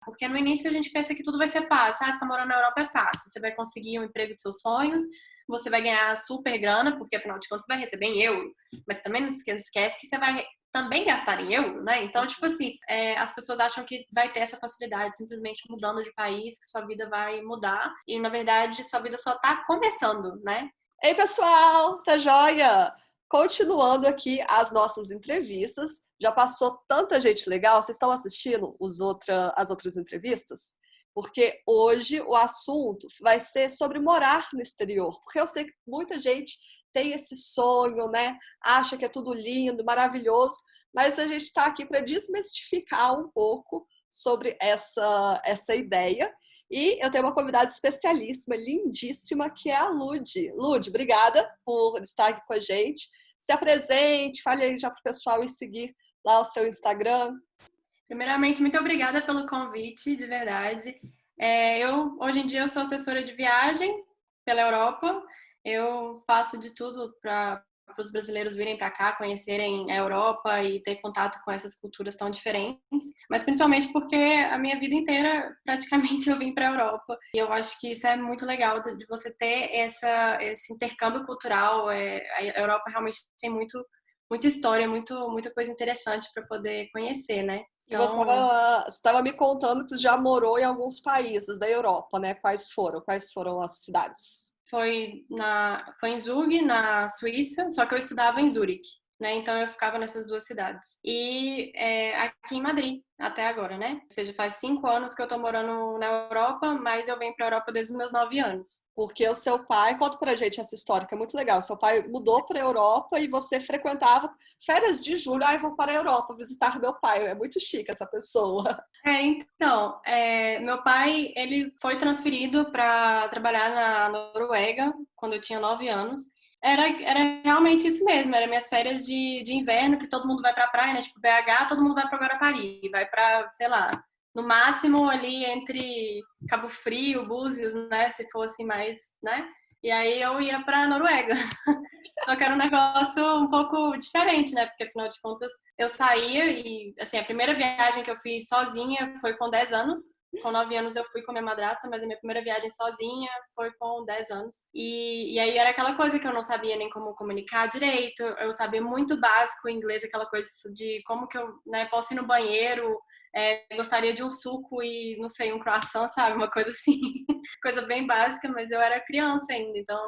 Porque no início a gente pensa que tudo vai ser fácil. Você tá morando na Europa é fácil. Você vai conseguir o emprego dos seus sonhos, você vai ganhar super grana, porque afinal de contas você vai receber em euro. Mas também não esquece que você vai também gastar em euro, né? Então, tipo assim, as pessoas acham que vai ter essa facilidade simplesmente mudando de país, que sua vida vai mudar. E, na verdade, sua vida só tá começando, né? Ei, pessoal, tá joia? Continuando aqui as nossas entrevistas. Já passou tanta gente legal. Vocês estão assistindo as outras entrevistas? Porque hoje o assunto vai ser sobre morar no exterior. Porque eu sei que muita gente tem esse sonho, né? Acha que é tudo lindo, maravilhoso. Mas a gente está aqui para desmistificar um pouco sobre essa ideia. E eu tenho uma convidada especialíssima, lindíssima, que é a Lud. Lud, obrigada por estar aqui com a gente. Se apresente, fale aí já para o pessoal ir seguir lá o seu Instagram. Primeiramente, muito obrigada pelo convite, de verdade. Hoje em dia, eu sou assessora de viagem pela Europa. Eu faço de tudo para os brasileiros virem para cá, conhecerem a Europa e ter contato com essas culturas tão diferentes. Mas principalmente porque a minha vida inteira, praticamente, eu vim para a Europa. E eu acho que isso é muito legal de você ter esse intercâmbio cultural. A Europa realmente tem muita história, muita coisa interessante para poder conhecer, né? E você Então, estava me contando que você já morou em alguns países da Europa, né? Quais foram? Quais foram as cidades? foi em Zug, na Suíça, só que eu estudava em Zurique, né? Então eu ficava nessas duas cidades. E aqui em Madrid, até agora, né? Ou seja, faz 5 anos que eu tô morando na Europa, mas eu venho pra Europa desde os meus 9 anos. Porque o seu pai, conta pra gente essa história que é muito legal. Seu pai mudou para a Europa e você frequentava férias de julho. Ah, eu vou para a Europa visitar meu pai. É muito chique essa pessoa. Então, meu pai, ele foi transferido para trabalhar na Noruega quando eu tinha 9 anos. Era realmente isso mesmo, era minhas férias de inverno, que todo mundo vai pra praia, né? Tipo, BH, todo mundo vai pra Guarapari, vai pra, sei lá, no máximo ali entre Cabo Frio, Búzios, né? Se fosse mais, né? E aí eu ia pra Noruega. Só que era um negócio um pouco diferente, né? Porque afinal de contas eu saía e, assim, a primeira viagem que eu fiz sozinha foi com 10 anos. Com 9 anos eu fui com minha madrasta, mas a minha primeira viagem sozinha foi com 10 anos. E aí era aquela coisa que eu não sabia nem como comunicar direito, eu sabia muito básico em inglês, aquela coisa de como que eu, né, posso ir no banheiro, gostaria de um suco e, não sei, um croissant, sabe? Uma coisa assim, coisa bem básica, mas eu era criança ainda, então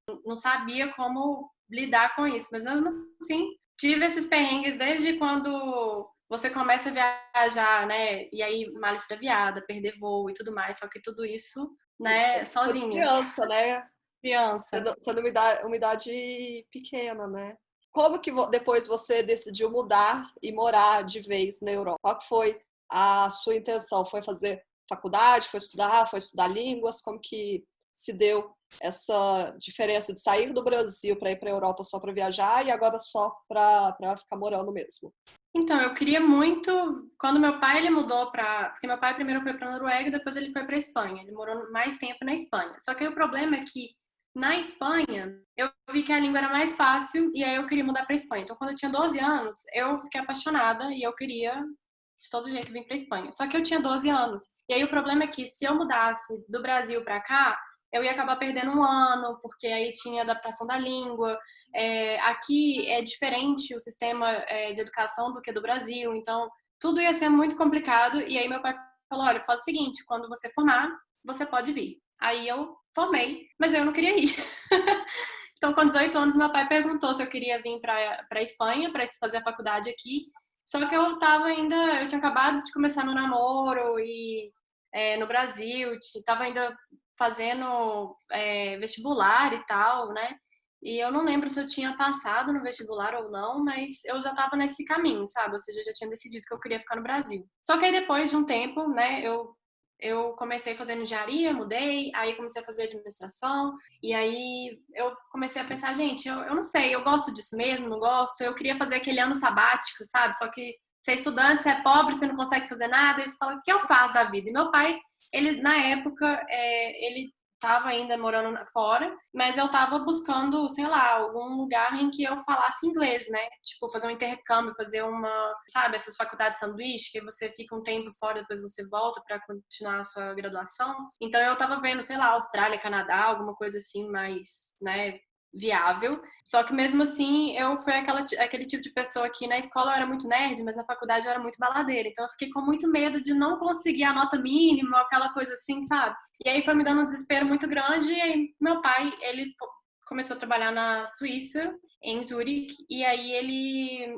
eu não sabia como lidar com isso. Mas mesmo assim, tive esses perrengues desde quando você começa a viajar, né? E aí, mala extraviada, perder voo e tudo mais. Só que tudo isso, né, Sendo sozinha, criança, né? criança. Sendo uma idade pequena, né? Como que depois você decidiu mudar e morar de vez na Europa? Qual que foi a sua intenção? Foi fazer faculdade? Foi estudar línguas? Como que se deu essa diferença de sair do Brasil para ir para a Europa só para viajar e agora só para ficar morando mesmo? Então, eu queria muito, quando meu pai ele mudou porque meu pai primeiro foi para Noruega e depois ele foi para Espanha. Ele morou mais tempo na Espanha. Só que aí o problema é que na Espanha eu vi que a língua era mais fácil e aí eu queria mudar para Espanha. Então, quando eu tinha 12 anos, eu fiquei apaixonada e eu queria de todo jeito vir para Espanha. Só que eu tinha 12 anos. E aí o problema é que se eu mudasse do Brasil para cá, eu ia acabar perdendo um ano, porque aí tinha adaptação da língua. Aqui é diferente o sistema de educação do que do Brasil, então tudo ia ser muito complicado. E aí meu pai falou: olha, faz o seguinte, quando você formar, você pode vir. Aí eu formei, mas eu não queria ir. Então, com 18 anos, meu pai perguntou se eu queria vir para Espanha para fazer a faculdade aqui. Só que eu tinha acabado de começar meu namoro e no Brasil, estava ainda fazendo vestibular e tal, né? E eu não lembro se eu tinha passado no vestibular ou não, mas eu já estava nesse caminho, sabe? Ou seja, eu já tinha decidido que eu queria ficar no Brasil. Só que aí depois de um tempo, né, eu comecei fazendo engenharia, mudei, aí comecei a fazer administração, e aí eu comecei a pensar, gente, eu não sei, eu gosto disso mesmo, não gosto, eu queria fazer aquele ano sabático, sabe? Só que você é estudante, você é pobre, você não consegue fazer nada, e você fala, o que eu faço da vida? E meu pai, ele, na época, ele tava ainda morando fora, mas eu tava buscando, sei lá, algum lugar em que eu falasse inglês, né? Tipo, fazer um intercâmbio, fazer uma, sabe, essas faculdades de sanduíche, que você fica um tempo fora, depois você volta para continuar a sua graduação. Então eu tava vendo, sei lá, Austrália, Canadá, alguma coisa assim mais, né, viável. Só que mesmo assim, eu fui aquele tipo de pessoa que na escola eu era muito nerd, mas na faculdade eu era muito baladeira. Então eu fiquei com muito medo de não conseguir a nota mínima, aquela coisa assim, sabe? E aí foi me dando um desespero muito grande. E aí meu pai, ele começou a trabalhar na Suíça, em Zurique, e aí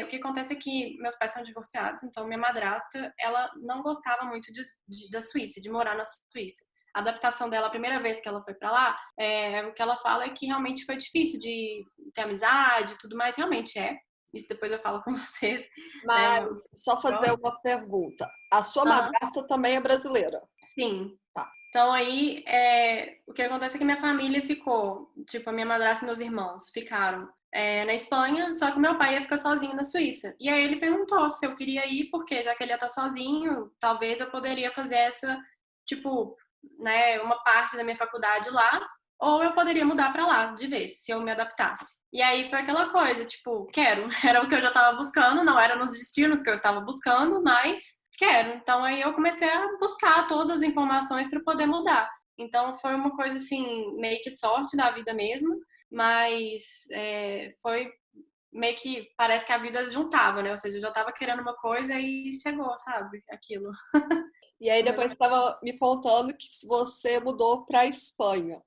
o que acontece é que meus pais são divorciados, então minha madrasta, ela não gostava muito da Suíça, de morar na Suíça. A adaptação dela, a primeira vez que ela foi para lá, o que ela fala é que realmente foi difícil de ter amizade e tudo mais, realmente é. Isso depois eu falo com vocês. Né? Mas só fazer uma pergunta. A sua Uhum. madrasta também é brasileira? Sim. Tá. Então aí, o que acontece é que minha família ficou, tipo, a minha madrasta e meus irmãos ficaram na Espanha, só que meu pai ia ficar sozinho na Suíça. E aí ele perguntou se eu queria ir, porque já que ele ia estar sozinho, talvez eu poderia fazer essa, tipo, né, uma parte da minha faculdade lá, ou eu poderia mudar para lá de vez, se eu me adaptasse. E aí foi aquela coisa, tipo, quero, era o que eu já estava buscando, não era nos destinos que eu estava buscando, mas quero. Então aí eu comecei a buscar todas as informações para poder mudar. Então foi uma coisa assim, meio que sorte da vida mesmo, mas foi meio que parece que a vida juntava, né? Ou seja, eu já tava querendo uma coisa e chegou, sabe? Aquilo. E aí Um depois você negócio. estava me contando que você mudou para a Espanha.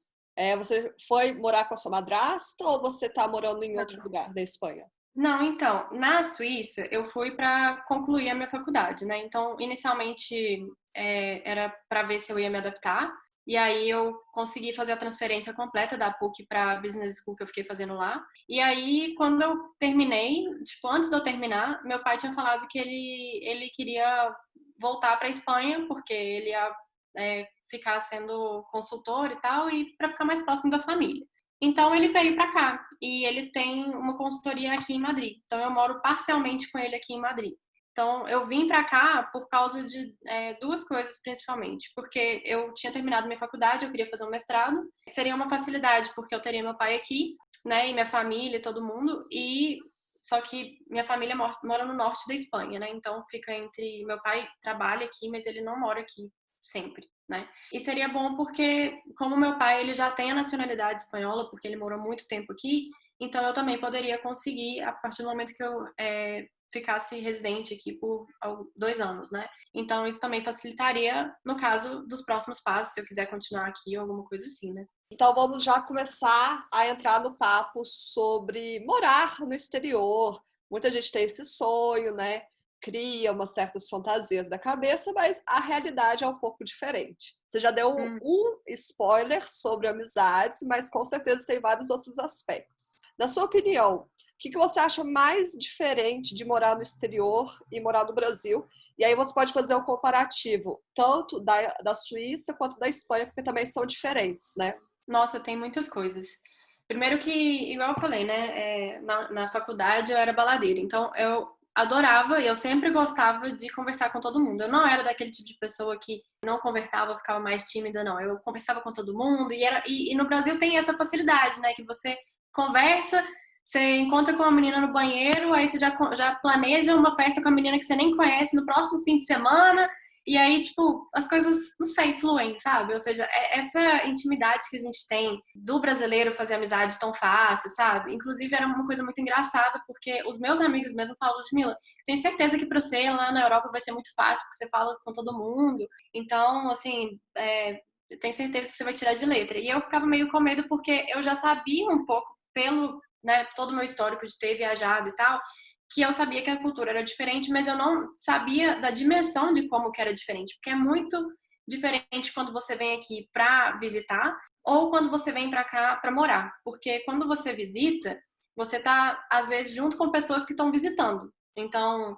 Você foi morar com a sua madrasta ou você está morando em outro lugar da Espanha? Não, então, na Suíça eu fui para concluir a minha faculdade, né? Então, inicialmente era para ver se eu ia me adaptar, e aí eu consegui fazer a transferência completa da PUC para Business School que eu fiquei fazendo lá. E aí, quando eu terminei, tipo, antes de eu terminar, meu pai tinha falado que ele queria voltar para Espanha, porque ele ia ficar sendo consultor e tal, e para ficar mais próximo da família. Então ele veio para cá e ele tem uma consultoria aqui em Madrid. Então eu moro parcialmente com ele aqui em Madrid. Então eu vim para cá por causa de duas coisas principalmente, porque eu tinha terminado minha faculdade, eu queria fazer um mestrado, seria uma facilidade porque eu teria meu pai aqui, né, e minha família, todo mundo, e só que minha família mora no norte da Espanha, né? Então fica entre meu pai trabalha aqui, mas ele não mora aqui sempre, né? E seria bom porque, como meu pai ele já tem a nacionalidade espanhola, porque ele morou muito tempo aqui, então eu também poderia conseguir, a partir do momento que eu ficasse residente aqui por 2 anos, né? Então isso também facilitaria no caso dos próximos passos, se eu quiser continuar aqui ou alguma coisa assim, né? Então vamos já começar a entrar no papo sobre morar no exterior. Muita gente tem esse sonho, né? Cria umas certas fantasias da cabeça, mas a realidade é um pouco diferente. Você já deu um spoiler sobre amizades, mas com certeza tem vários outros aspectos. Na sua opinião, o que você acha mais diferente de morar no exterior e morar no Brasil? E aí você pode fazer um comparativo, tanto da Suíça quanto da Espanha, porque também são diferentes, né? Nossa, tem muitas coisas. Primeiro que, igual eu falei, né? Na faculdade eu era baladeira, então eu adorava e eu sempre gostava de conversar com todo mundo. Eu não era daquele tipo de pessoa que não conversava, ficava mais tímida, não. Eu conversava com todo mundo e no Brasil tem essa facilidade, né? Que você conversa, você encontra com uma menina no banheiro, aí você já planeja uma festa com a menina que você nem conhece no próximo fim de semana. E aí, tipo, as coisas, não sei, fluem, sabe? Ou seja, essa intimidade que a gente tem do brasileiro fazer amizade tão fácil, sabe? Inclusive, era uma coisa muito engraçada, porque os meus amigos mesmo falam, Ludmila, tenho certeza que pra você lá na Europa vai ser muito fácil, porque você fala com todo mundo. Então, assim, eu tenho certeza que você vai tirar de letra. E eu ficava meio com medo, porque eu já sabia um pouco, pelo, né, todo o meu histórico de ter viajado e tal, que eu sabia que a cultura era diferente, mas eu não sabia da dimensão de como que era diferente, porque é muito diferente quando você vem aqui para visitar ou quando você vem para cá para morar, porque quando você visita, você tá às vezes junto com pessoas que estão visitando. Então,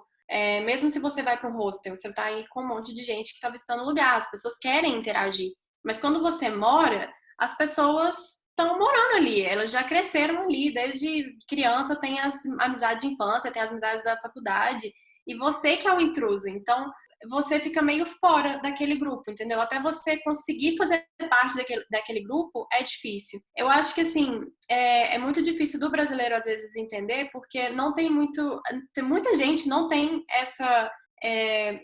mesmo se você vai para um hostel, você tá aí com um monte de gente que está visitando o lugar, as pessoas querem interagir. Mas quando você mora, as pessoas estão morando ali, elas já cresceram ali, desde criança tem as amizades de infância, tem as amizades da faculdade, e você que é o intruso. Então, você fica meio fora daquele grupo, entendeu? Até você conseguir fazer parte daquele grupo é difícil. Eu acho que, assim, é muito difícil do brasileiro, às vezes, entender, porque não tem muito... Tem muita gente não tem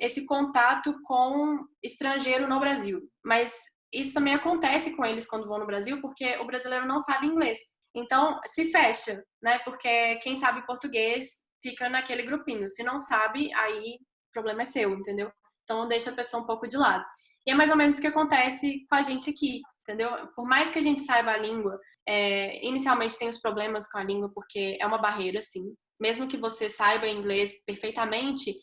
esse contato com estrangeiro no Brasil. Mas isso também acontece com eles quando vão no Brasil, porque o brasileiro não sabe inglês. Então, se fecha, né? Porque quem sabe português fica naquele grupinho. Se não sabe, aí o problema é seu, entendeu? Então, deixa a pessoa um pouco de lado. E é mais ou menos o que acontece com a gente aqui, entendeu? Por mais que a gente saiba a língua, inicialmente tem os problemas com a língua, porque é uma barreira, sim. Mesmo que você saiba inglês perfeitamente,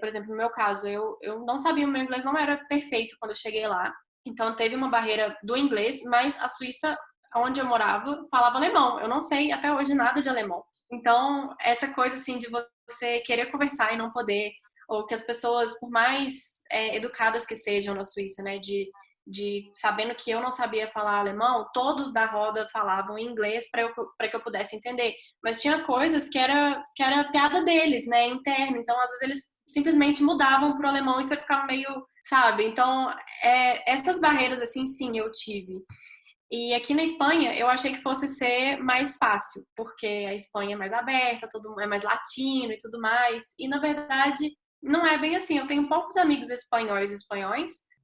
por exemplo, no meu caso, eu não sabia, o meu inglês não era perfeito quando eu cheguei lá. Então, teve uma barreira do inglês, mas a Suíça, onde eu morava, falava alemão. Eu não sei até hoje nada de alemão. Então, essa coisa, assim, de você querer conversar e não poder, ou que as pessoas, por mais educadas que sejam na Suíça, né, de sabendo que eu não sabia falar alemão, todos da roda falavam inglês para que eu pudesse entender. Mas tinha coisas que era piada deles, né, interna. Então, às vezes, eles simplesmente mudavam pro alemão e você ficava meio, sabe? Então, essas barreiras, assim, sim, eu tive. E aqui na Espanha, eu achei que fosse ser mais fácil, porque a Espanha é mais aberta, todo é mais latino e tudo mais. E, na verdade, não é bem assim. Eu tenho poucos amigos espanhóis.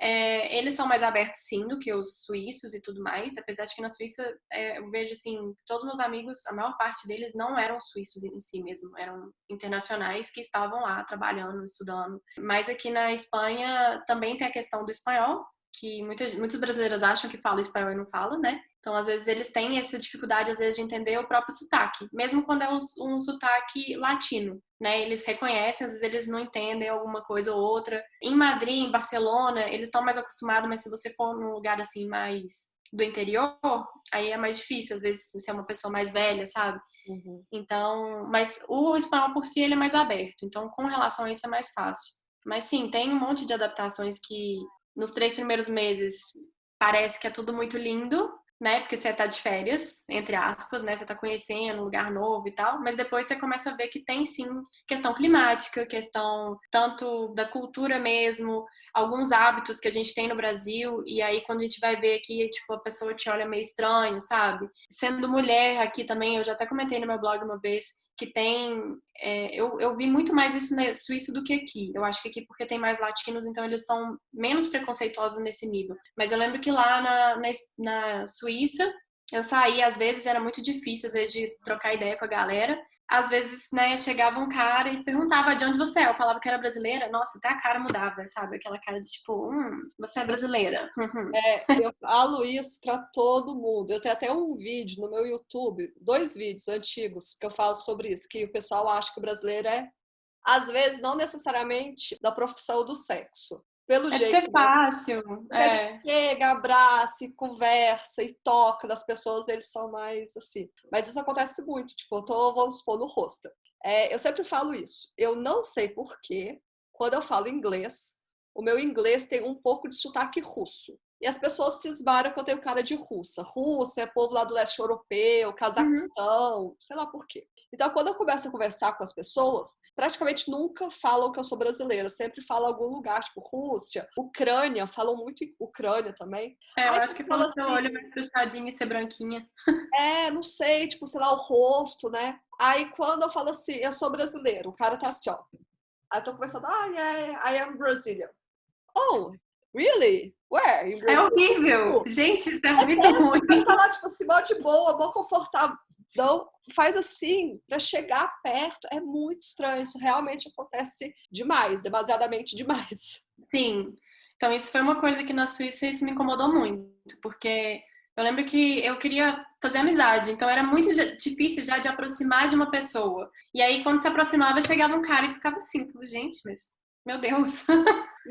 Eles são mais abertos, sim, do que os suíços e tudo mais. Apesar de que na Suíça, eu vejo, assim, todos meus amigos, a maior parte deles não eram suíços em si mesmo. Eram internacionais que estavam lá trabalhando, estudando. Mas aqui na Espanha também tem a questão do espanhol, que muitos brasileiros acham que fala espanhol e não fala, né? Então, às vezes, eles têm essa dificuldade, às vezes, de entender o próprio sotaque, mesmo quando é um sotaque latino, né? Eles reconhecem, às vezes, eles não entendem alguma coisa ou outra. Em Madrid, em Barcelona, eles estão mais acostumados, mas se você for num lugar, assim, mais do interior, aí é mais difícil, às vezes, você é uma pessoa mais velha, sabe? Uhum. Então, mas o espanhol por si, ele é mais aberto, então, com relação a isso, é mais fácil. Mas, sim, tem um monte de adaptações que nos 3 primeiros meses parece que é tudo muito lindo, né? Porque você tá de férias, entre aspas, né? Você tá conhecendo um lugar novo e tal, mas depois você começa a ver que tem sim questão climática, questão tanto da cultura mesmo, alguns hábitos que a gente tem no Brasil, e aí quando a gente vai ver aqui, tipo, a pessoa te olha meio estranho, sabe? Sendo mulher aqui também, eu já até comentei no meu blog uma vez, que tem... eu vi muito mais isso na Suíça do que aqui. Eu acho que aqui, porque tem mais latinos, então eles são menos preconceituosos nesse nível. Mas eu lembro que lá na Suíça, eu saía, às vezes era muito difícil, às vezes, de trocar ideia com a galera. Às vezes, né, chegava um cara e perguntava de onde você é. Eu falava que era brasileira. Nossa, até a cara mudava, sabe? Aquela cara de tipo, você é brasileira. Eu falo isso para todo mundo. Eu tenho até um vídeo no meu YouTube, 2 vídeos antigos que eu falo sobre isso, que o pessoal acha que o brasileiro às vezes, não necessariamente da profissão do sexo. Pelo É de jeito ser fácil. porque a gente chega, abraça, e conversa e toca nas pessoas, eles são mais assim. Mas isso acontece muito, tipo, vamos supor, no rosto. Eu sempre falo isso. Eu não sei por quê, quando eu falo inglês, o meu inglês tem um pouco de sotaque russo. E as pessoas cismaram que eu tenho cara de russa. Rússia é povo lá do leste europeu, Uhum. Cazaquistão, sei lá por quê. Então, quando eu começo a conversar com as pessoas, praticamente nunca falam que eu sou brasileira. Sempre falam algum lugar, tipo Rússia, Ucrânia, falam muito em Ucrânia também. Eu Aí acho quando que fala pelo seu assim, olho vai puxadinho e ser branquinha. não sei, tipo, sei lá, o rosto, né? Aí quando eu falo assim, eu sou brasileiro, o cara tá assim, ó. Aí eu tô conversando, yeah, I am Brazilian. Oh, really? Where? In É Brazil? horrível. Tipo, Gente, isso é é muito sério, ruim. o cara tá lá, tipo assim, mó de boa, mó confortável. Não, faz assim, pra chegar perto, é muito estranho. Isso realmente acontece demais, demasiadamente demais. Sim. Então, isso foi uma coisa que na Suíça isso me incomodou muito, porque eu lembro que eu queria fazer amizade, então era muito difícil já de aproximar de uma pessoa. E aí, quando se aproximava, chegava um cara e ficava assim, falei, gente, mas, meu Deus.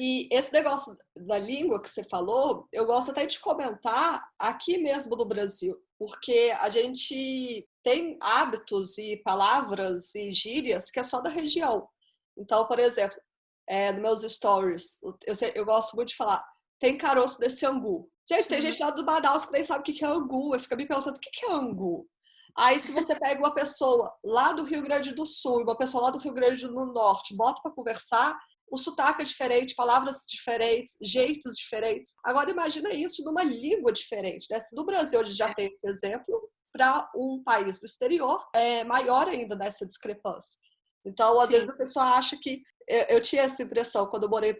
E esse negócio da língua que você falou, eu gosto até de comentar aqui mesmo no Brasil, porque a gente tem hábitos e palavras e gírias que é só da região. Então, por exemplo, nos meus stories, eu gosto muito de falar, tem caroço desse angu. Gente, tem gente lá do Manaus que nem sabe o que é angu, e fica me perguntando o que é angu. Aí, se você pega uma pessoa lá do Rio Grande do Sul e uma pessoa lá do Rio Grande do Norte, bota para conversar, o sotaque é diferente, palavras diferentes, jeitos diferentes. Agora, imagina isso numa língua diferente, né? Se no Brasil a gente já tem esse exemplo, para um país do exterior, é maior ainda dessa discrepância. Então, às vezes a pessoa acha que... Eu tinha essa impressão quando eu mudei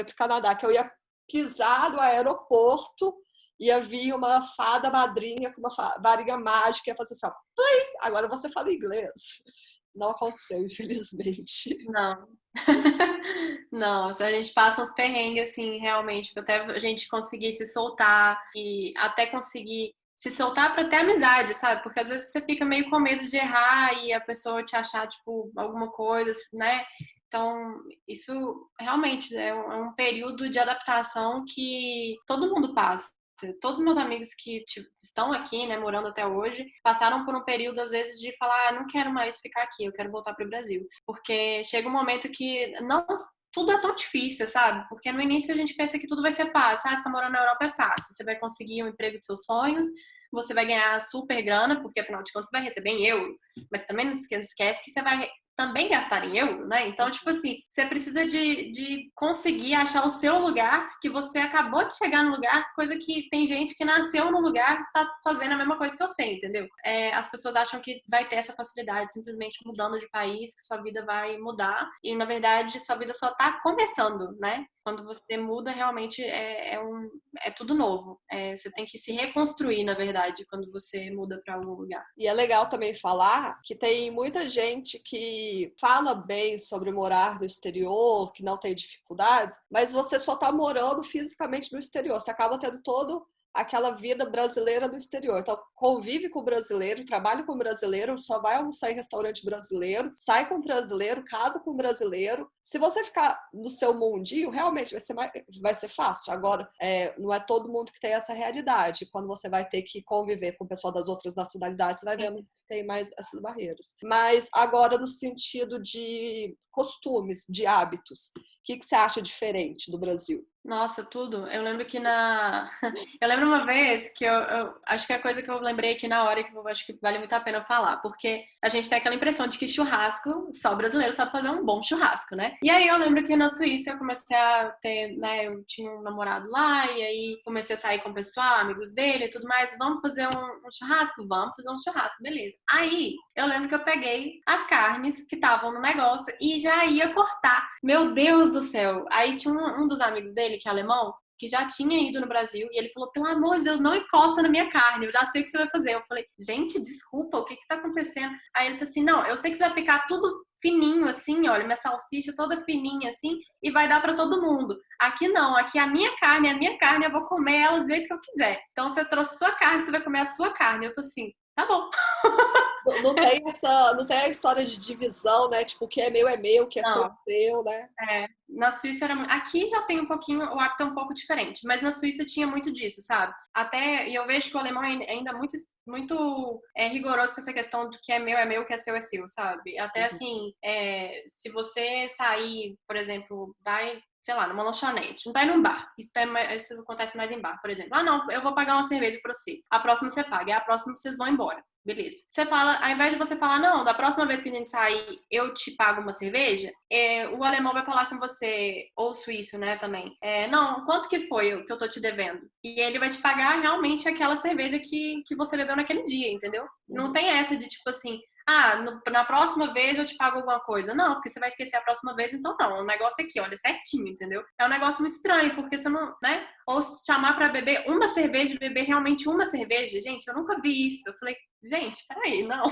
para o Canadá, que eu ia pisar no aeroporto, ia vir uma fada madrinha com uma varinha mágica e ia fazer assim, ó, agora você fala inglês. Não aconteceu, infelizmente. Não. Não, a gente passa uns perrengues, assim, realmente, até a gente conseguir se soltar e até conseguir se soltar pra ter amizade, sabe? Porque às vezes você fica meio com medo de errar e a pessoa te achar, tipo, alguma coisa, né? Então, isso realmente é um período de adaptação que todo mundo passa. Todos os meus amigos que estão aqui, né, morando até hoje, passaram por um período, às vezes, de falar, não quero mais ficar aqui, eu quero voltar para o Brasil. Porque chega um momento que não tudo é tão difícil, sabe? Porque no início a gente pensa que tudo vai ser fácil. Ah, você tá morando na Europa é fácil. Você vai conseguir um emprego dos seus sonhos, você vai ganhar super grana, porque afinal de contas você vai receber em euro. Mas também não esquece que você vai também gastar em euro, né? Então, tipo assim, você precisa de conseguir achar o seu lugar, que você acabou de chegar no lugar, coisa que tem gente que nasceu no lugar e tá fazendo a mesma coisa que eu sei, entendeu? As pessoas acham que vai ter essa facilidade simplesmente mudando de país, que sua vida vai mudar, e na verdade sua vida só tá começando, né? Quando você muda, realmente é tudo novo. Você tem que se reconstruir, na verdade, quando você muda para algum lugar. E é legal também falar que tem muita gente que fala bem sobre morar no exterior, que não tem dificuldades, mas você só está morando fisicamente no exterior. Você acaba tendo todo aquela vida brasileira no exterior. Então, convive com o brasileiro, trabalha com o brasileiro, só vai almoçar em restaurante brasileiro, sai com o brasileiro, casa com o brasileiro. Se você ficar no seu mundinho, realmente vai ser fácil. Agora, não é todo mundo que tem essa realidade. Quando você vai ter que conviver com o pessoal das outras nacionalidades, você vai vendo que tem mais essas barreiras. Mas agora, no sentido de costumes, de hábitos, o que você acha diferente do Brasil? Nossa, tudo. Eu lembro que eu lembro uma vez que eu acho que é a coisa que eu lembrei aqui na hora que eu acho que vale muito a pena eu falar, porque a gente tem aquela impressão de que churrasco, só brasileiro sabe fazer um bom churrasco, né? E aí eu lembro que na Suíça eu comecei a ter, né, eu tinha um namorado lá, e aí comecei a sair com o pessoal, amigos dele e tudo mais, vamos fazer um churrasco? Vamos fazer um churrasco, beleza. Aí eu lembro que eu peguei as carnes que estavam no negócio e já ia cortar. Meu Deus do céu! Aí tinha um dos amigos dele, que é alemão, que já tinha ido no Brasil, e ele falou, pelo amor de Deus, não encosta na minha carne, eu já sei o que você vai fazer. Eu falei, gente, desculpa, o que tá acontecendo? Aí ele disse assim, não, eu sei que você vai picar tudo fininho assim, olha, minha salsicha toda fininha assim, e vai dar pra todo mundo. Aqui não, aqui a minha carne, eu vou comer ela do jeito que eu quiser. Então você trouxe sua carne, você vai comer a sua carne. Eu tô assim, tá bom. Não tem a história de divisão, né? Tipo, o que é meu, o que é seu, né? Na Suíça era muito... Aqui já tem um pouquinho, o hábito é um pouco diferente, mas na Suíça tinha muito disso, sabe? E eu vejo que o alemão ainda é muito rigoroso com essa questão de que é meu, o que é seu, sabe? Até assim, se você sair, por exemplo, vai, sei lá, numa lanchonete, não vai num bar. Isso acontece mais em bar, por exemplo. Ah, não, eu vou pagar uma cerveja pra você. A próxima você paga, e a próxima vocês vão embora. Beleza. Você fala, ao invés de você falar, não, da próxima vez que a gente sair, eu te pago uma cerveja, o alemão vai falar com você, ou o suíço, né, também. Não, quanto que foi que eu tô te devendo? E ele vai te pagar realmente aquela cerveja que você bebeu naquele dia, entendeu? Não tem essa de tipo assim, na próxima vez eu te pago alguma coisa. Não, porque você vai esquecer a próxima vez, então não. O negócio aqui, olha, certinho, entendeu? É um negócio muito estranho, porque você não, né? Ou se chamar pra beber uma cerveja e beber realmente uma cerveja. Gente, eu nunca vi isso. Eu falei, gente, peraí, não.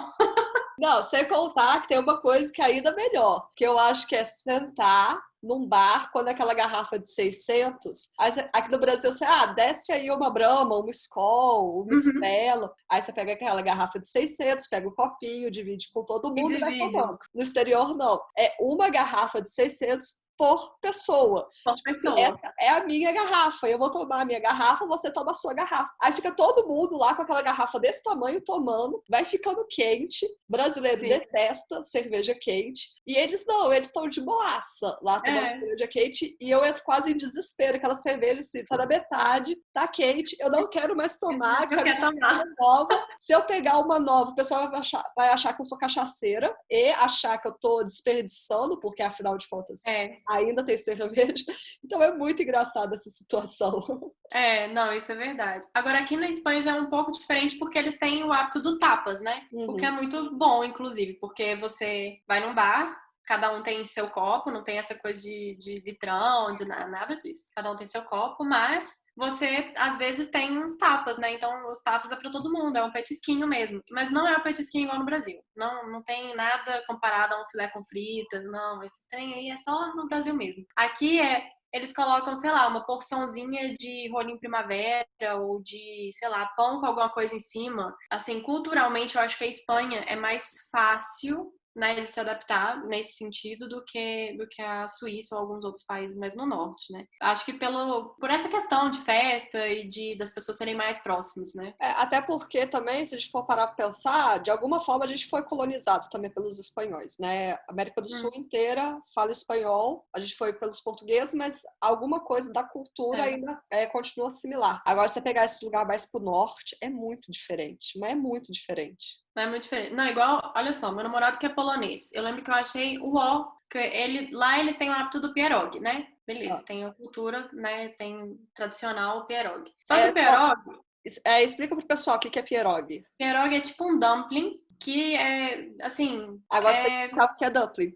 Não, sem contar que tem uma coisa que é ainda melhor, que eu acho que é sentar num bar, quando aquela garrafa de 600, aqui no Brasil você, desce aí uma Brahma, uma Skol, uma Stella, aí você pega aquela garrafa de 600, pega o copinho, divide com todo mundo e vai tomando. No exterior, não. É uma garrafa de 600 por pessoa. Pessoa. Essa é a minha garrafa. Eu vou tomar a minha garrafa, você toma a sua garrafa. Aí fica todo mundo lá com aquela garrafa desse tamanho tomando, vai ficando quente. Brasileiro detesta cerveja quente. E eles não, eles estão de boaça lá tomando cerveja quente. E eu entro quase em desespero. Aquela cerveja, assim, tá na metade, tá quente. Eu não quero mais tomar, quero tomar uma nova. Se eu pegar uma nova, o pessoal vai achar que eu sou cachaceira e achar que eu tô desperdiçando, porque afinal de contas ainda tem cerveja. Então é muito engraçada essa situação. Não, isso é verdade. Agora, aqui na Espanha já é um pouco diferente porque eles têm o hábito do tapas, né? O que é Uhum. muito bom, inclusive, porque você vai num bar, cada um tem seu copo, não tem essa coisa de litrão, nada disso. Cada um tem seu copo, mas você, às vezes, tem uns tapas, né? Então, os tapas é pra todo mundo, é um petisquinho mesmo. Mas não é um petisquinho igual no Brasil. Não tem nada comparado a um filé com fritas, não. Esse trem aí é só no Brasil mesmo. Aqui eles colocam, sei lá, uma porçãozinha de rolinho primavera ou de, sei lá, pão com alguma coisa em cima. Assim, culturalmente, eu acho que a Espanha é mais fácil, né, de se adaptar nesse sentido do que a Suíça ou alguns outros países mais no norte, né? Acho que por essa questão de festa e das pessoas serem mais próximos, né? Até porque também, se a gente for parar para pensar, de alguma forma a gente foi colonizado também pelos espanhóis, né? A América do Sul inteira fala espanhol, a gente foi pelos portugueses, mas alguma coisa da cultura ainda continua similar. Agora, se você pegar esse lugar mais pro norte, é muito diferente, mas é muito diferente. Não é muito diferente. Não, igual, olha só, meu namorado que é polonês. Eu lembro que eu achei que lá eles têm o hábito do pierogi, né? Beleza, Ah. tem a cultura, né? Tem tradicional pierogi. Só que É, o pierogi explica pro pessoal o que é pierogi. Pierogi é tipo um dumpling que é, assim, Agora você tem que explicar o que é dumpling.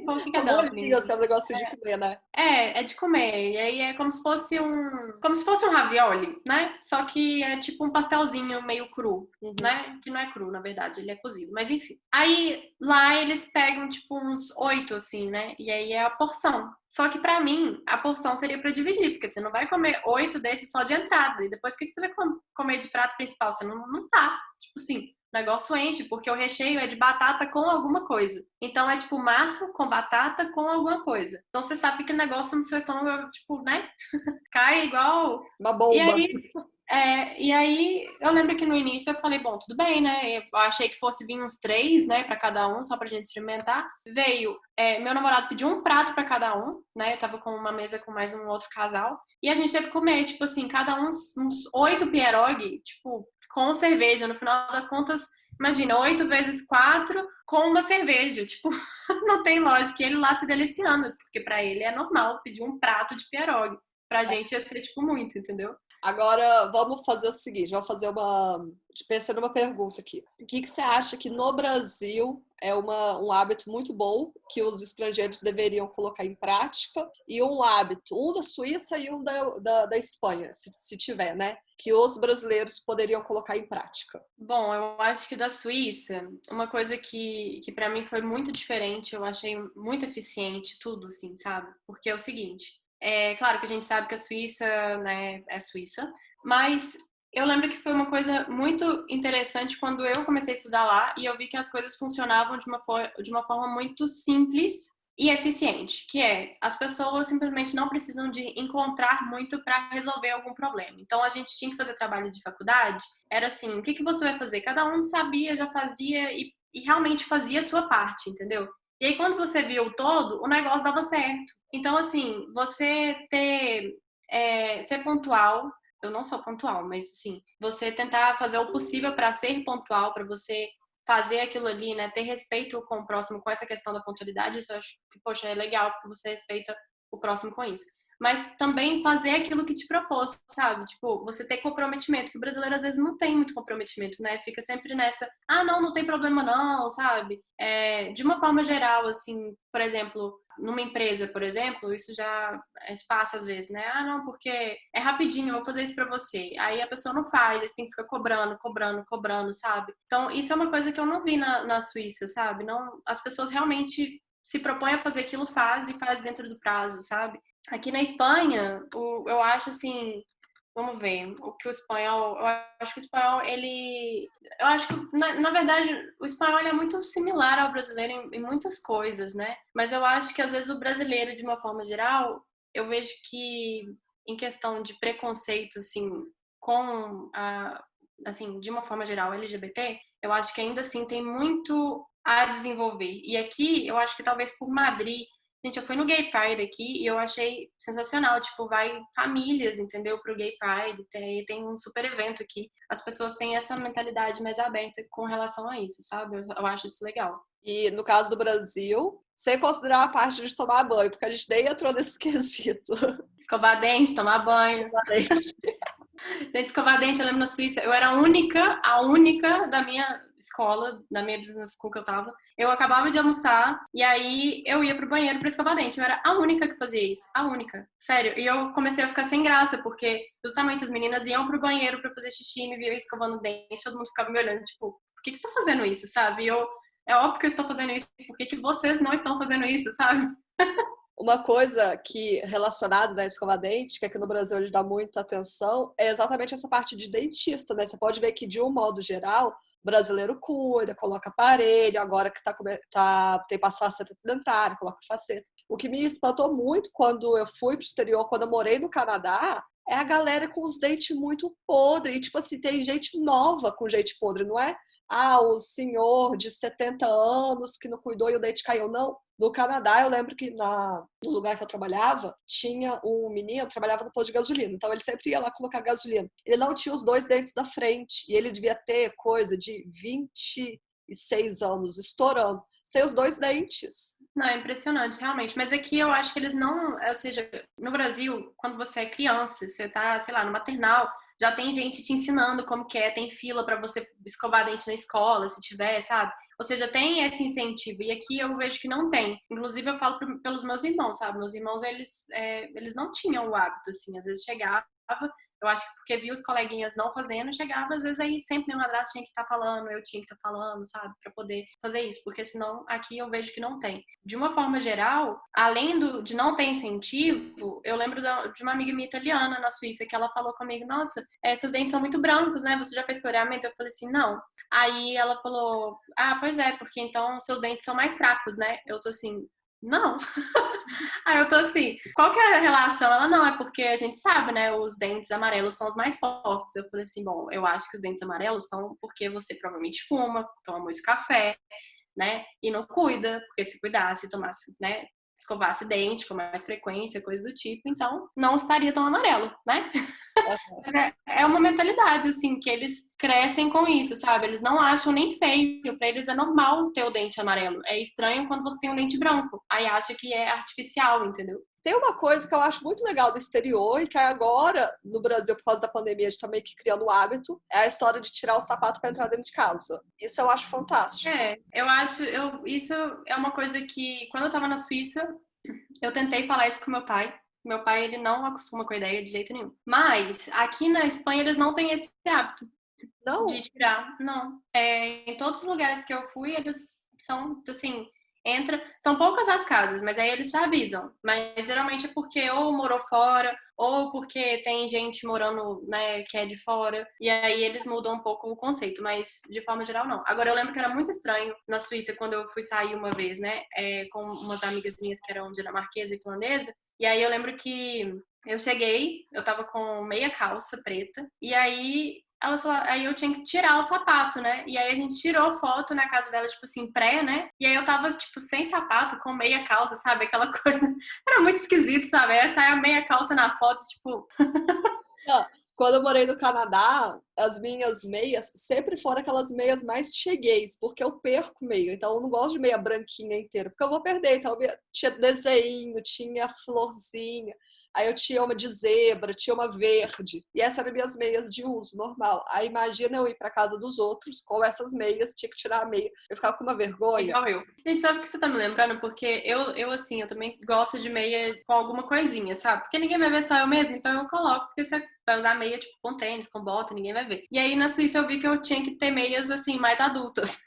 como que é O bolinho, assim, dumpling? é um negocinho de comer, né? É de comer. E aí é como se fosse um ravioli, né? Só que é tipo um pastelzinho meio cru, Uhum. né? Que não é cru, na verdade, ele é cozido. Mas enfim. Aí lá eles pegam tipo uns 8, assim, né? E aí é a porção. Só que pra mim, a porção seria pra dividir, porque você não vai comer 8 desses só de entrada. E depois o que você vai comer de prato principal? Você não tá. Tipo assim, o negócio enche, porque o recheio é de batata com alguma coisa. Então é tipo massa com batata com alguma coisa. Então você sabe que aquele negócio no seu estômago, tipo, né? Cai igual. Uma E bomba. aí eu lembro que no início eu falei, bom, tudo bem, né? Eu achei que fosse vir uns 3, né, pra cada um, só pra gente experimentar. Veio, meu namorado pediu um prato pra cada um, né? Eu tava com uma mesa com mais um outro casal. E a gente teve que comer, tipo assim, cada um uns 8 pierogi, tipo, com cerveja. No final das contas, imagina, 8 vezes 4 com uma cerveja. Tipo, não tem lógica. E ele lá se deliciando, porque pra ele é normal pedir um prato de pierogi. Pra gente ia ser, tipo, muito, entendeu? Agora, vamos fazer o seguinte, vamos fazer pensando numa pergunta aqui. O que você acha que no Brasil é um hábito muito bom que os estrangeiros deveriam colocar em prática e um hábito, um da Suíça e um da Espanha, se tiver, né? Que os brasileiros poderiam colocar em prática? Bom, eu acho que da Suíça, uma coisa que para mim foi muito diferente, eu achei muito eficiente tudo, assim, sabe? Porque é o seguinte, é claro que a gente sabe que a Suíça, né, é Suíça, mas eu lembro que foi uma coisa muito interessante quando eu comecei a estudar lá e eu vi que as coisas funcionavam de uma forma muito simples e eficiente, que as pessoas simplesmente não precisam de encontrar muito para resolver algum problema. Então a gente tinha que fazer trabalho de faculdade, era assim, o que você vai fazer? Cada um sabia, já fazia e realmente fazia a sua parte, entendeu? E aí quando você viu o todo, o negócio dava certo. Então assim, ser pontual, eu não sou pontual, mas assim, você tentar fazer o possível para ser pontual, para você fazer aquilo ali, né? Ter respeito com o próximo com essa questão da pontualidade, isso eu acho que, poxa, é legal, porque você respeita o próximo com isso. Mas também fazer aquilo que te propôs, sabe? Tipo, você ter comprometimento, que o brasileiro às vezes não tem muito comprometimento, né? Fica sempre nessa, não tem problema não, sabe? De uma forma geral, assim, por exemplo, numa empresa, por exemplo, isso já passa às vezes, né? Não, porque é rapidinho, eu vou fazer isso pra você. Aí a pessoa não faz, aí você tem que ficar cobrando, sabe? Então, isso é uma coisa que eu não vi na Suíça, sabe? Não, as pessoas realmente se propõem a fazer aquilo, faz e faz dentro do prazo, sabe? Aqui na Espanha, eu acho assim, vamos ver, eu acho que o espanhol, eu acho que, na verdade, o espanhol ele é muito similar ao brasileiro em muitas coisas, né? Mas eu acho que, às vezes, o brasileiro, de uma forma geral, eu vejo que, em questão de preconceito, assim, assim, de uma forma geral, LGBT, eu acho que ainda assim tem muito a desenvolver. E aqui, eu acho que talvez por Madrid. Gente, eu fui no Gay Pride aqui e eu achei sensacional. Tipo, vai famílias, entendeu? Pro Gay Pride. Tem um super evento aqui. As pessoas têm essa mentalidade mais aberta com relação a isso, sabe? Eu acho isso legal. E no caso do Brasil, Sem considerar a parte de tomar banho, porque a gente nem entrou nesse quesito. Escovar dente, tomar banho. Gente, escovar dente, eu lembro na Suíça, eu era a única da minha escola, da minha business school que eu tava. Eu acabava de almoçar e aí eu ia pro banheiro pra escovar dente. Eu era a única que fazia isso, a única. Sério. E eu comecei a ficar sem graça, porque justamente as meninas iam pro banheiro pra fazer xixi e me viam escovando dente, todo mundo ficava me olhando, tipo, por que você tá fazendo isso, sabe? E eu, é óbvio que eu estou fazendo isso, por que vocês não estão fazendo isso, sabe? Uma coisa que relacionada da escova-dente, que aqui no Brasil ele dá muita atenção, é exatamente essa parte de dentista, né? Você pode ver que, de um modo geral, o brasileiro cuida, coloca aparelho, agora que tem faceta dentária, coloca faceta. O que me espantou muito quando eu fui pro exterior, quando eu morei no Canadá, é a galera com os dentes muito podres. E, tipo assim, tem gente nova com dente podre, não é? Ah, o senhor de 70 anos que não cuidou e o dente caiu. Não. No Canadá, eu lembro que no lugar que eu trabalhava, tinha um menino que trabalhava no posto de gasolina. Então, ele sempre ia lá colocar gasolina. Ele não tinha os dois dentes da frente. E ele devia ter coisa de 26 anos, estourando. Sem os dois dentes. Não, é impressionante, realmente. Mas aqui eu acho que eles não. Ou seja, no Brasil, quando você é criança, você tá, sei lá, no maternal, já tem gente te ensinando como que é, tem fila para você escovar dente na escola, se tiver, sabe? Ou seja, tem esse incentivo. E aqui eu vejo que não tem. Inclusive, eu falo pelos meus irmãos, sabe? Meus irmãos, eles não tinham o hábito, assim. Às vezes chegava. Eu acho que porque vi os coleguinhas não fazendo, chegava, às vezes aí sempre meu madrasto tinha que estar falando, eu tinha que estar falando, sabe? Pra poder fazer isso, porque senão aqui eu vejo que não tem. De uma forma geral, além de não ter incentivo, eu lembro de uma amiga minha italiana na Suíça que ela falou comigo, nossa, seus dentes são muito brancos, né? Você já fez clareamento? Eu falei assim, não. Aí ela falou, ah, pois é, porque então seus dentes são mais fracos, né? Eu tô assim, não. Aí eu tô assim, qual que é a relação? Ela não, é porque a gente sabe, né? Os dentes amarelos são os mais fortes. Eu falei assim, bom, eu acho que os dentes amarelos são porque você provavelmente fuma, toma muito café, né? E não cuida, porque se cuidasse, tomasse, né? Escovasse dente com mais frequência, coisa do tipo, então não estaria tão amarelo, né? É uma mentalidade, assim, que eles crescem com isso, sabe? Eles não acham nem feio. Pra eles é normal ter o dente amarelo. É estranho quando você tem um dente branco. Aí acha que é artificial, entendeu? Tem uma coisa que eu acho muito legal do exterior e que agora, no Brasil, por causa da pandemia, a gente tá meio que criando o hábito, é a história de tirar o sapato para entrar dentro de casa. Isso eu acho fantástico. Eu acho, isso é uma coisa que, quando eu tava na Suíça, eu tentei falar isso com meu pai. Meu pai, ele não acostuma com a ideia de jeito nenhum. Mas, aqui na Espanha, eles não têm esse hábito de Não, tirar. Não. Em todos os lugares que eu fui, eles são, assim, são poucas as casas, mas aí eles te avisam. Mas geralmente é porque ou morou fora, ou porque tem gente morando, né, que é de fora, e aí eles mudam um pouco o conceito, mas de forma geral não. Agora eu lembro que era muito estranho na Suíça quando eu fui sair uma vez, né, com umas amigas minhas que eram dinamarquesa e finlandesa, e aí eu lembro que eu cheguei, eu tava com meia calça preta, e aí elas falaram, aí eu tinha que tirar o sapato, né? E aí a gente tirou foto na casa dela, tipo assim, pré, né? E aí eu tava, tipo, sem sapato, com meia calça, sabe? Aquela coisa. Era muito esquisito, sabe? Aí sai a meia calça na foto, tipo. não. Quando eu morei no Canadá, as minhas meias sempre foram aquelas meias mais chegueis, porque eu perco meia. Então eu não gosto de meia branquinha inteira, porque eu vou perder. Então tinha desenho, tinha florzinha. Aí eu tinha uma de zebra, tinha uma verde. E essas eram minhas meias de uso normal. Aí imagina eu ir para casa dos outros com essas meias, tinha que tirar a meia. Eu ficava com uma vergonha. Igual eu. Gente, sabe o que você tá me lembrando? Porque assim, eu também gosto de meia com alguma coisinha, sabe? Porque ninguém vai ver, só eu mesma, então eu coloco, porque você vai usar meia, tipo, com tênis, com bota, ninguém vai ver. E aí na Suíça eu vi que eu tinha que ter meias, assim, mais adultas.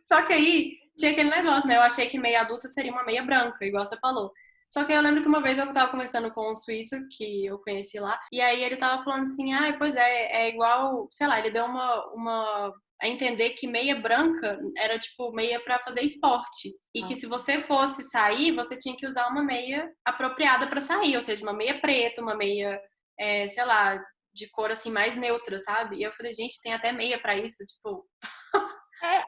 Só que aí tinha aquele negócio, né? Eu achei que meia adulta seria uma meia branca, igual você falou. Só que eu lembro que uma vez eu tava conversando com um suíço que eu conheci lá, e aí ele tava falando assim, pois é igual, sei lá, ele deu uma a entender que meia branca era tipo meia pra fazer esporte. E que se você fosse sair, você tinha que usar uma meia apropriada pra sair, ou seja, uma meia preta, uma meia, sei lá, de cor assim mais neutra, sabe? E eu falei, gente, tem até meia pra isso, tipo.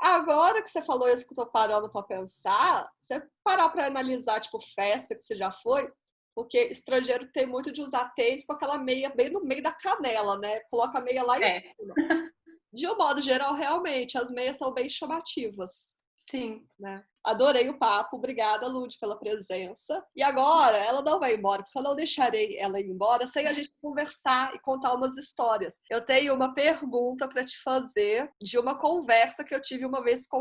Agora que você falou isso que eu tô parando pra pensar, você parar pra analisar, tipo, festa que você já foi, porque estrangeiro tem muito de usar tênis com aquela meia bem no meio da canela, né? Coloca a meia lá em É. cima. De um modo geral, realmente, as meias são bem chamativas. Sim. Né? Adorei o papo, obrigada, Lud, pela presença. E agora, ela não vai embora, porque eu não deixarei ela ir embora sem a gente conversar e contar umas histórias. Eu tenho uma pergunta para te fazer de uma conversa que eu tive uma vez com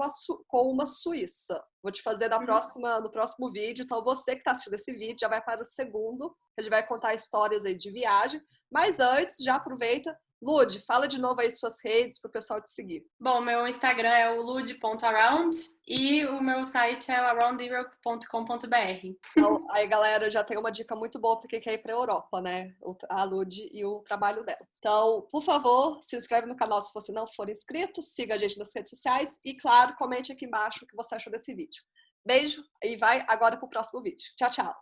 uma suíça. Vou te fazer no próximo vídeo, então você que está assistindo esse vídeo já vai para o segundo, a gente vai contar histórias aí de viagem. Mas antes, já aproveita. Lud, fala de novo aí suas redes para o pessoal te seguir. Bom, meu Instagram é o lud.around e o meu site é o aroundeurope.com.br. Então, aí, galera, já tem uma dica muito boa para quem quer ir para a Europa, né? A Lud e o trabalho dela. Então, por favor, se inscreve no canal se você não for inscrito, siga a gente nas redes sociais e, claro, comente aqui embaixo o que você achou desse vídeo. Beijo e vai agora para o próximo vídeo. Tchau, tchau!